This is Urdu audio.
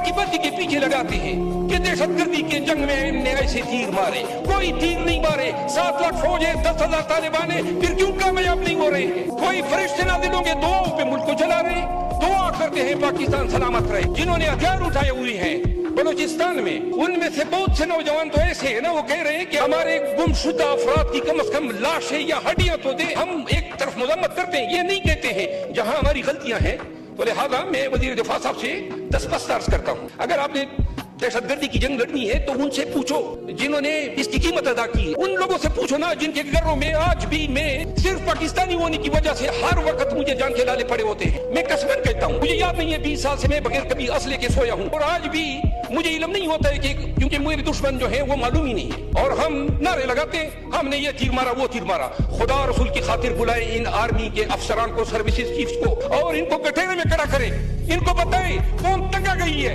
کی بتی کے پیچھے لگاتے ہیں کہ دہشت گردی کے جنگ میں ہم نے ایسے تیر مارے. کوئی تیر نہیں مارے. 7 لاکھ فوج ہے, 10,000 طالبان ہیں, پھر کیوں کامیاب نہیں ہو رہے ہیں؟ کوئی فرشتے نازل ہوں گے دعاؤں پہ ملک کو چلا رہے ہیں. دعا کرتے ہیں پاکستان سلامت رہے. جنہوں نے ہتھیار اٹھائے ہوئے ہیں بلوچستان میں, ان میں سے بہت سے نوجوان تو ایسے ہیں نا, وہ کہہ رہے ہیں کہ ہمارے گمشدہ افراد کی کم از کم لاشیں یا ہڈیاں تو دیں. ہم ایک طرف مذمت کرتے ہیں, یہ نہیں کہتے ہیں جہاں ہماری غلطیاں ہیں. تو لہٰذا میں وزیر دفاع صاحب سے دستبست عرض کرتا ہوں, اگر آپ نے دہشت گردی کی جنگ لڑنی ہے تو ان سے پوچھو جنہوں نے اس کی قیمت ادا کی. ان لوگوں سے پوچھو نا جن کے گھروں میں آج بھی میں صرف پاکستانی ہونے کی وجہ سے ہر وقت مجھے جان کے لالے پڑے ہوتے ہیں. میں قسمن کہتا ہوں, مجھے یاد نہیں ہے 20 سال سے میں بغیر کبھی اسلحے کے سویا ہوں, اور آج بھی مجھے علم نہیں ہوتا ہے کہ کیونکہ میرے دشمن جو ہیں وہ معلوم ہی نہیں ہے. اور ہم نعرے لگاتے ہیں ہم نے یہ تیر مارا وہ تیر مارا. خدا رسول کی خاطر بلائے ان آرمی کے افسران کو, سروسز چیفز کو, اور ان کو کٹہرے میں کھڑا کرے, ان کو بتائے کون تنگا گئی ہے.